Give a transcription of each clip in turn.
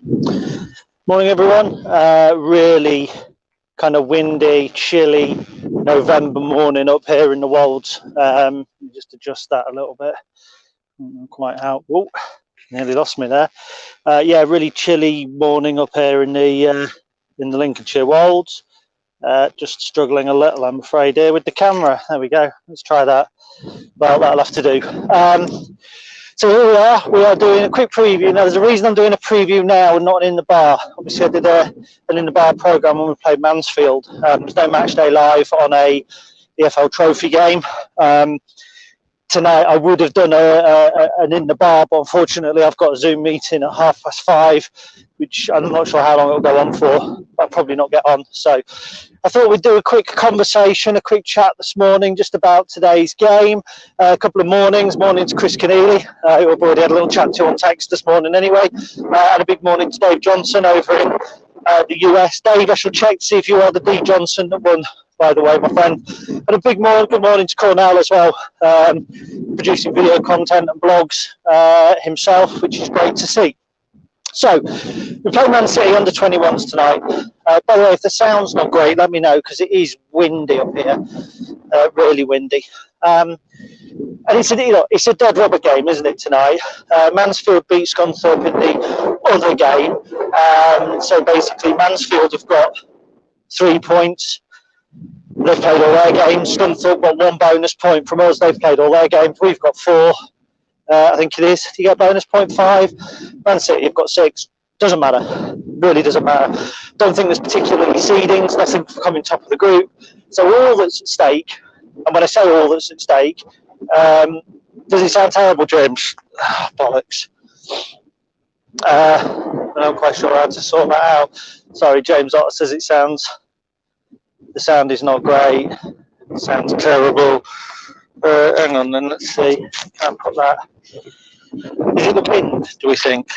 Morning, everyone. Really kind of windy, chilly November morning up here in the Wolds. Just adjust that a little bit. Quite out. Oh, nearly lost me there. Yeah, really chilly morning up here in the Lincolnshire Wolds. Just struggling a little, I'm afraid, here with the camera. There we go. Let's try that. Well, that'll have to do. So here we are doing a quick preview. Now, there's a reason I'm doing a preview now and not in the bar. Obviously, I did an in the bar programme when we played Mansfield. There's no match day live on a EFL trophy game. Tonight, I would have done an in the bar, but unfortunately, I've got a Zoom meeting at 5:30, which I'm not sure how long it'll go on for. I'll probably not get on. So I thought we'd do a quick conversation, a quick chat this morning just about today's game. A couple of mornings to Chris Keneally, who I've already had a little chat to on text this morning anyway. And a big morning to Dave Johnson over in the US. Dave, I shall check to see if you are the D Johnson that won, by the way, my friend. And a big good morning to Cornell as well, producing video content and blogs himself, which is great to see. So, we play Man City under-21s tonight. By the way, if the sound's not great, let me know, because it is windy up here, really windy. And it's a dead rubber game, isn't it, tonight? Mansfield beat Scunthorpe in the other game. So basically, Mansfield have got 3 points. They've played all their games. Scunthorpe got 1 bonus point from us. They've played all their games. We've got 4. I think it is. You get bonus point 5. Man City, you've got 6. Doesn't matter. Really doesn't matter. Don't think there's particularly seedings. Nothing for coming top of the group. So all that's at stake, and when I say all that's at stake, does it sound terrible, James? Oh, bollocks. I'm not quite sure how to sort that out. Sorry, James Otter says it sounds. The sound is not great. It sounds terrible. Hang on then, let's see. Can't put that. Is it the wind, do we think?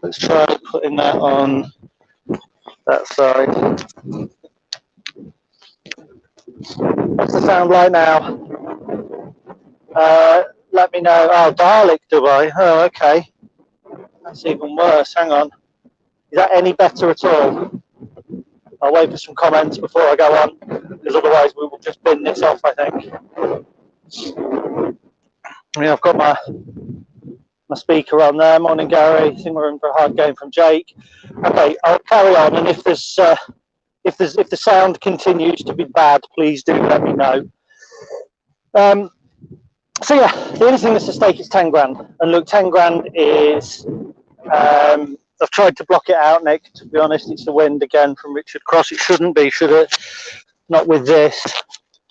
Let's try putting that on that side. What's the sound like now? Let me know. Oh, Dalek, do I? Oh, okay. That's even worse. Hang on. Is that any better at all? I'll wait for some comments before I go on, because otherwise we will just bin this off, I think. Yeah, I've got my speaker on there. Morning, Gary. I think we're in for a hard game from Jake. Okay, I'll carry on, and if the sound continues to be bad, please do let me know. So yeah, the only thing that's at stake is 10 grand, and look, 10 grand is. I've tried to block it out, Nick. To be honest, it's the wind again from Richard Cross. It shouldn't be, should it? Not with this.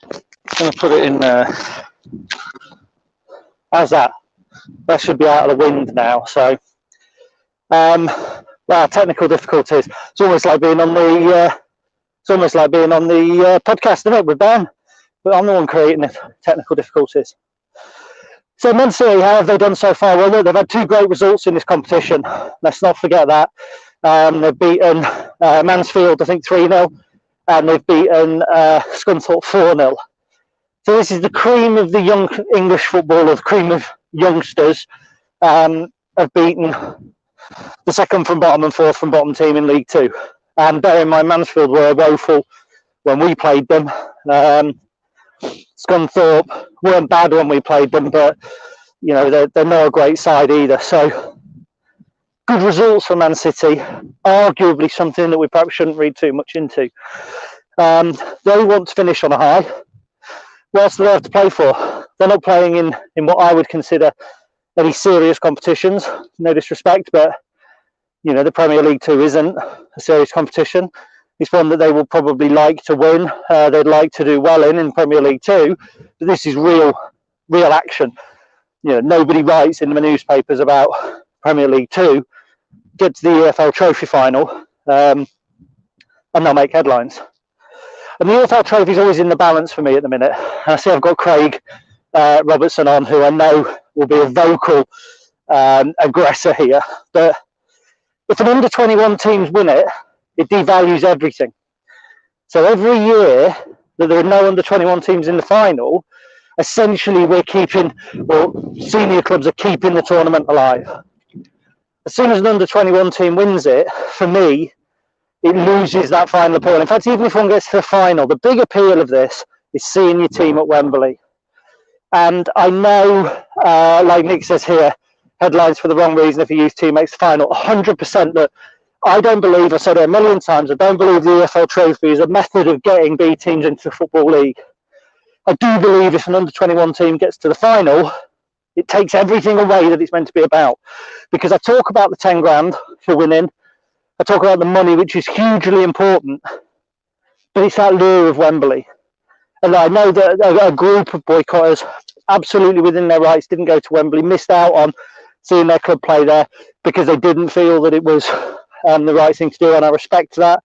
I'm going to put it in there. How's that? That should be out of the wind now. So, well, technical difficulties. It's almost like being on the. Podcast, isn't it, with Ben? But I'm the one creating the technical difficulties. So Man City, how have they done so far? Well, look, they've had 2 great results in this competition. Let's not forget that. They've beaten Mansfield, I think, 3-0, and they've beaten Scunthorpe 4-0. So this is the cream of the young English football, the cream of youngsters, have beaten the second from bottom and fourth from bottom team in League 2. And bear in mind, Mansfield were woeful when we played them. Scunthorpe weren't bad when we played them, but you know they're not a great side either. So good results for Man City. Arguably something that we perhaps shouldn't read too much into. They want to finish on a high. What else do they have to play for? They're not playing in what I would consider any serious competitions. No disrespect, but you know the Premier League 2 isn't a serious competition. It's one that they will probably like to win. They'd like to do well in Premier League 2, but this is real action. You know, nobody writes in the newspapers about Premier League 2. Get to the EFL Trophy final, and they'll make headlines. And the EFL Trophy is always in the balance for me at the minute. I see I've got Craig Robertson on, who I know will be a vocal aggressor here. But if an under-21 teams win it, it devalues everything. So every year that there are no under-21 teams in the final, essentially we're keeping, or senior clubs are keeping the tournament alive. As soon as an under-21 team wins it, for me, it loses that final appeal. In fact, even if one gets to the final, the big appeal of this is seeing your team at Wembley. And I know, like Nick says here, headlines for the wrong reason if a youth team makes the final. 100% that I don't believe, I've said it a million times, I don't believe the EFL Trophy is a method of getting B teams into the Football League. I do believe if an under-21 team gets to the final, it takes everything away that it's meant to be about. Because I talk about the 10 grand for winning, I talk about the money, which is hugely important, but it's that lure of Wembley. And I know that a group of boycotters, absolutely within their rights, didn't go to Wembley, missed out on seeing their club play there because they didn't feel that it was the right thing to do, and I respect that.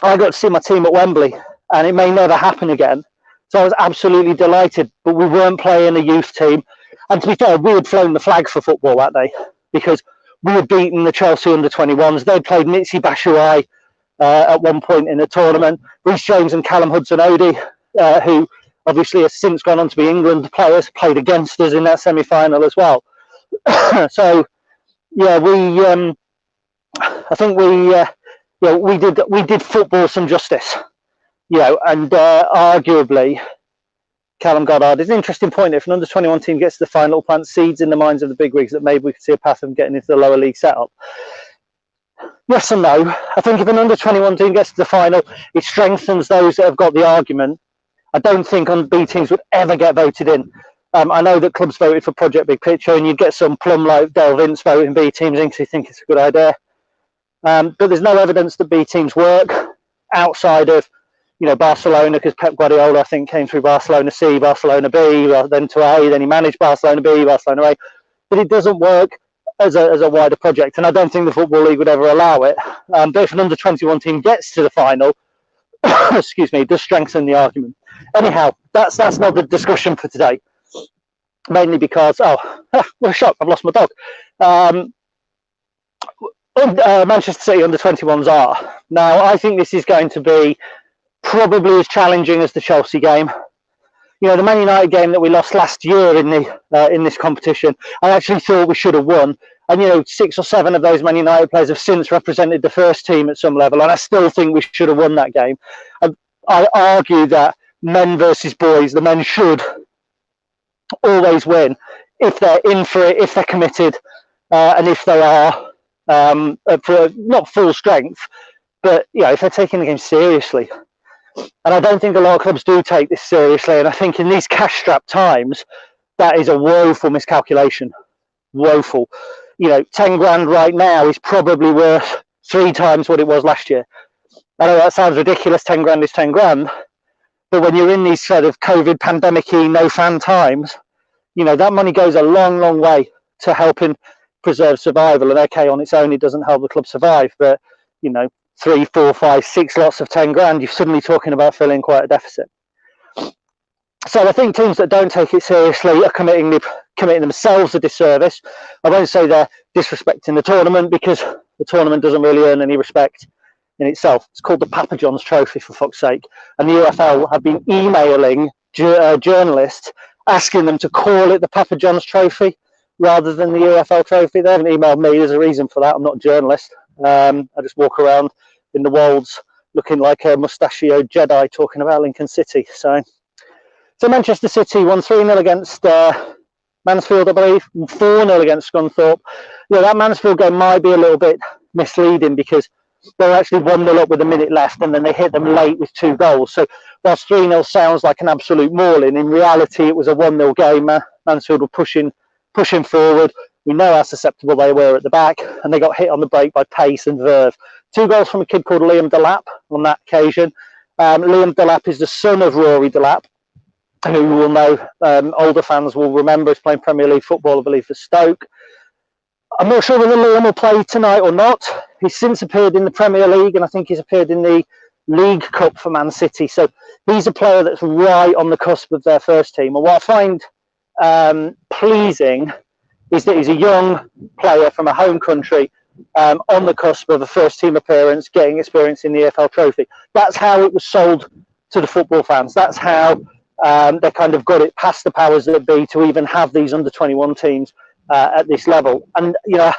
I got to see my team at Wembley, and it may never happen again. So I was absolutely delighted, but we weren't playing a youth team. And to be fair, we had flown the flag for football that day because we had beaten the Chelsea under-21s. They'd played Mitzi Bashuai at one point in the tournament. Rhys James and Callum Hudson-Odoi, who obviously has since gone on to be England players, played against us in that semi-final as well. So, yeah, I think we did football some justice, and arguably, Callum Goddard is an interesting point. If an under-21 team gets to the final, plant seeds in the minds of the big rigs that maybe we could see a path of getting into the lower league setup. Yes and no. I think if an under-21 team gets to the final, it strengthens those that have got the argument. I don't think B teams would ever get voted in. I know that clubs voted for Project Big Picture, and you'd get some plum like Dale Vince voting B teams in because they think it's a good idea. But there's no evidence that B teams work outside of, Barcelona, because Pep Guardiola, I think, came through Barcelona C, Barcelona B, then to A, then he managed Barcelona B, Barcelona A. But it doesn't work as a wider project, and I don't think the Football League would ever allow it. But if an under-21 team gets to the final, excuse me, it does strengthen the argument. Anyhow, that's not the discussion for today. Mainly because, what a shock, I've lost my dog. Manchester City under-21s are. Now, I think this is going to be probably as challenging as the Chelsea game. The Man United game that we lost last year in this competition, I actually thought we should have won. And 6 or 7 of those Man United players have since represented the first team at some level, and I still think we should have won that game. I argue that men versus boys, the men should always win if they're in for it, if they're committed, and if they are for not full strength, but if they're taking the game seriously. And I don't think a lot of clubs do take this seriously, and I think in these cash-strapped times, that is a woeful miscalculation. Woeful. 10 grand right now is probably worth 3 times what it was last year. I know that sounds ridiculous, 10 grand is 10 grand, but when you're in these sort of COVID pandemic-y, no-fan times, that money goes a long, long way to helping preserve survival. And okay, on its own, it doesn't help the club survive, but, 3, 4, 5, 6 lots of 10 grand, you're suddenly talking about filling quite a deficit. So I think teams that don't take it seriously are committing themselves a disservice. I won't say they're disrespecting the tournament, because the tournament doesn't really earn any respect in itself. It's called the Papa John's Trophy, for fuck's sake. And the UFL have been emailing journalists asking them to call it the Papa John's Trophy rather than the UFL Trophy. They haven't emailed me. There's a reason for that. I'm not a journalist. I just walk around in the wolds looking like a mustachioed Jedi talking about Lincoln City. So Manchester City won 3-0 against Mansfield, I believe, and 4-0 against Scunthorpe. That Mansfield game might be a little bit misleading because they were actually 1-0 up with a minute left, and then they hit them late with 2 goals. So whilst 3-0 sounds like an absolute mauling, in reality it was a 1-0 game. Mansfield were pushing forward. We know how susceptible they were at the back, and they got hit on the break by pace and verve. 2 goals from a kid called Liam Delap on that occasion. Liam Delap is the son of Rory Delap, who will know, older fans will remember, is playing Premier League football, I believe, for Stoke. I'm not sure whether Liam will play tonight or not. He's since appeared in the Premier League, and I think he's appeared in the League Cup for Man City. So he's a player that's right on the cusp of their first team. And what I find pleasing is that he's a young player from a home country, on the cusp of a first team appearance, getting experience in the EFL Trophy. That's how it was sold to the football fans. That's how They kind of got it past the powers that be to even have these under-21 teams at this level. And, you know,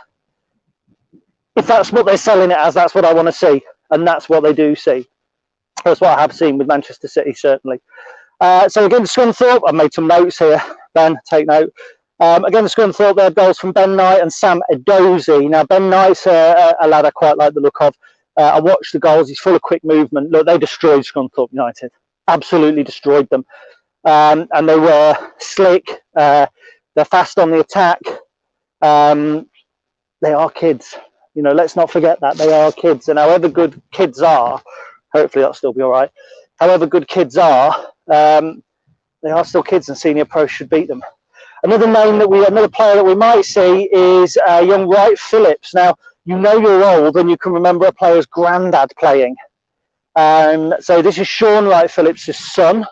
if that's what they're selling it as, that's what I want to see. And that's what they do see. That's what I have seen with Manchester City, certainly. So against Scunthorpe, I've made some notes here. Ben, take note. Against Scunthorpe, they had goals from Ben Knight and Sam Edozie. Now, Ben Knight's a lad I quite like the look of. I watched the goals. He's full of quick movement. Look, they destroyed Scunthorpe United. Absolutely destroyed them. And they were slick. They're fast on the attack. They are kids. You know, let's not forget that. They are kids. And however good kids are, hopefully that'll still be all right. However good kids are, they are still kids, and senior pros should beat them. Another player that we might see is young Wright Phillips. Now, you know you're old when you can remember a player's granddad playing. So this is Sean Wright Phillips' son.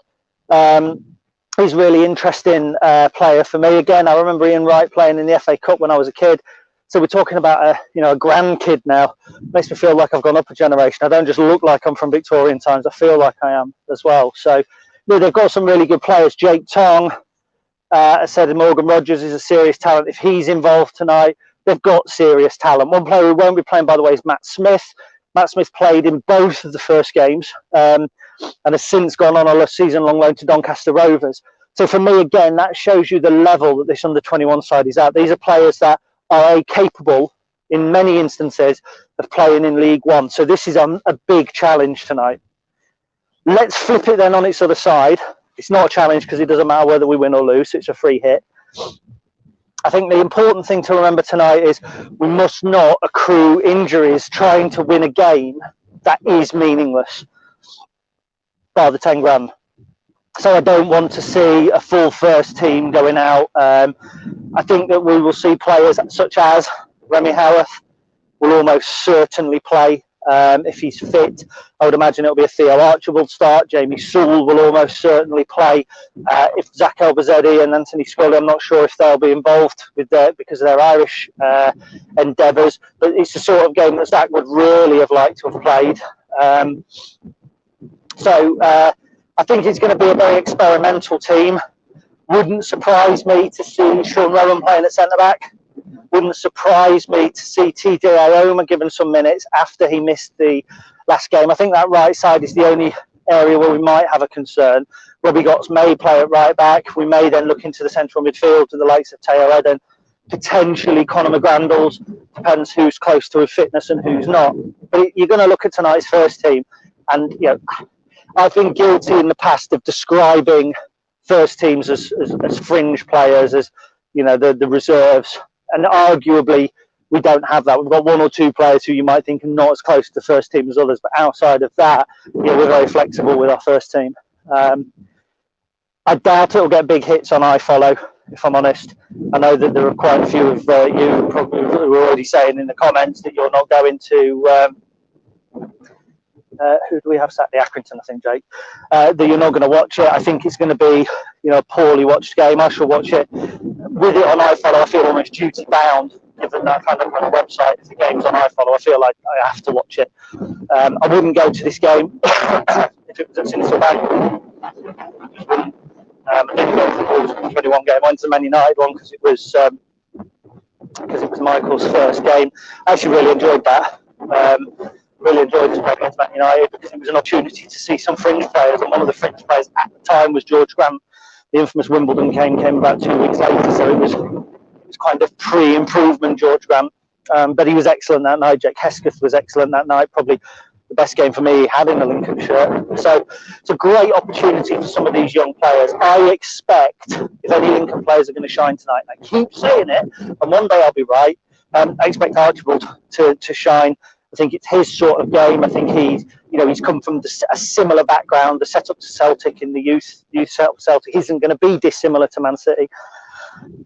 He's a really interesting player for me. Again, I remember Ian Wright playing in the FA Cup when I was a kid. So we're talking about a grandkid now. Makes me feel like I've gone up a generation. I don't just look like I'm from Victorian times. I feel like I am as well. So they've got some really good players. Jake Tong, I said Morgan Rogers is a serious talent. If he's involved tonight, they've got serious talent. One player who won't be playing, by the way, is Matt Smith. Matt Smith played in both of the first games and has since gone on a season-long loan to Doncaster Rovers. So for me, again, that shows you the level that this under-21 side is at. These are players that are capable, in many instances, of playing in League One. So this is a big challenge tonight. Let's flip it then on its other side. It's not a challenge because it doesn't matter whether we win or lose. It's a free hit. I think the important thing to remember tonight is we must not accrue injuries trying to win a game that is meaningless, bar the 10 grand. So I don't want to see a full first team going out. I think that we will see players such as Remy Howarth will almost certainly play if he's fit. I would imagine it'll be a Theo Archibald start. Jamie Sewell will almost certainly play. If Zach Elbouzedi and Anthony Scully, I'm not sure if they'll be involved with because of their Irish endeavours. But it's the sort of game that Zach would really have liked to have played. I think it's going to be a very experimental team. Wouldn't surprise me to see Sean Rowan playing at centre-back. Wouldn't surprise me to see TJ Ioma given some minutes after he missed the last game. I think that right side is the only area where we might have a concern. Robbie Gotts may play at right back. We may then look into the central midfield to the likes of Teo Eden, potentially Conor McGrandles. Depends who's close to his fitness and who's not. But you're going to look at tonight's first team, and I've been guilty in the past of describing first teams as fringe players, as the reserves, and arguably we don't have that. We've got one or two players who you might think are not as close to the first team as others, but outside of that, we're very flexible with our first team. I doubt it'll get big hits on iFollow, if I'm honest. I know that there are quite a few of you probably who are already saying in the comments that you're not going to who do we have Saturday? Accrington, I think, Jake. That you're not going to watch it. I think it's going to be, a poorly watched game. I shall watch it. With it on iFollow, I feel almost duty bound, given that kind of on a website. If the game's on iFollow, I feel like I have to watch it. I wouldn't go to this game if it was at Sincil Bank. I didn't go to the Wolves 21 game. I went to the Man United one because it was Michael's first game. I actually really enjoyed that. Really enjoyed playing against Man United because it was an opportunity to see some fringe players, and one of the fringe players at the time was George Grant. The infamous Wimbledon game came about 2 weeks later, so it was kind of pre-improvement George Grant. But he was excellent that night. Jake Hesketh was excellent that night, probably the best game for me he had in a Lincoln shirt. So it's a great opportunity for some of these young players. I expect, if any Lincoln players are going to shine tonight, I keep saying it, and one day I'll be right, I expect Archibald to shine. I think it's his sort of game. I think he's come from a similar background. The setup to Celtic in the youth setup Celtic isn't going to be dissimilar to Man City.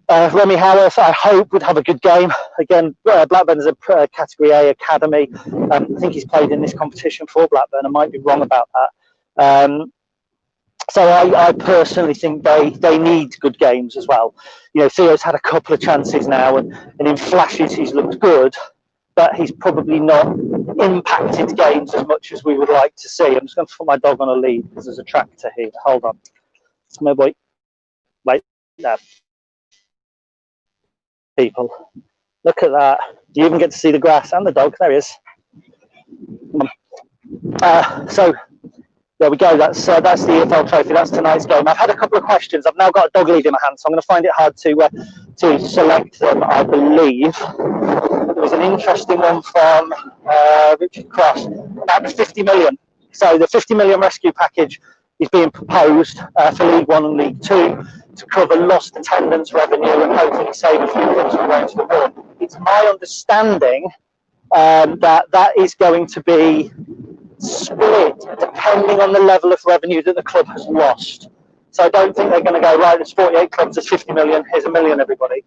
Remy Howarth, I hope, would have a good game. Again, Blackburn's a Category A academy. I think he's played in this competition for Blackburn. I might be wrong about that. So I personally think they need good games as well. Theo's had a couple of chances now, and in flashes he's looked good, but he's probably not impacted games as much as we would like to see. I'm just going to put my dog on a lead because there's a tractor here. Hold on. Come here, boy. Wait, there. People, look at that. You even get to see the grass and the dog. There he is. So there we go. That's the EFL trophy. That's tonight's game. I've had a couple of questions. I've now got a dog lead in my hand, so I'm going to find it hard to select them. I believe there was an interesting one from Richard Cross about the 50 million. So the 50 million rescue package is being proposed for League One and League Two to cover lost attendance revenue and hopefully save a few clubs from going to the board. It's my understanding that is going to be split depending on the level of revenue that the club has lost. So I don't think they're going to go, right, there's 48 clubs, there's 50 million, here's a million, everybody.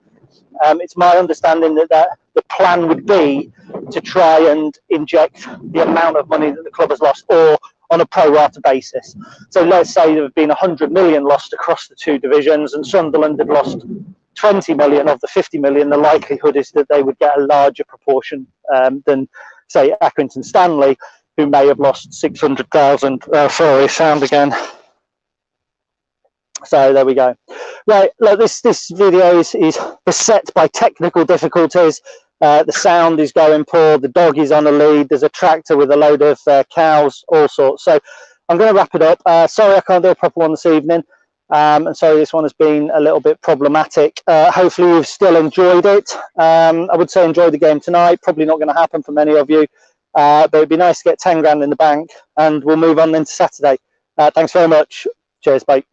It's my understanding that the plan would be to try and inject the amount of money that the club has lost, or on a pro rata basis. So let's say there have been 100 million lost across the two divisions and Sunderland had lost 20 million of the 50 million. The likelihood is that they would get a larger proportion than, say, Accrington Stanley, who may have lost 600,000. Sorry, sound again. So there we go. Right, look, this video is beset by technical difficulties. The sound is going poor. The dog is on a lead. There's a tractor with a load of cows, all sorts. So I'm going to wrap it up. Sorry I can't do a proper one this evening. And sorry this one has been a little bit problematic. Hopefully you've still enjoyed it. I would say enjoy the game tonight. Probably not going to happen for many of you. But it'd be nice to get 10 grand in the bank. And we'll move on into Saturday. Thanks very much. Cheers, bye.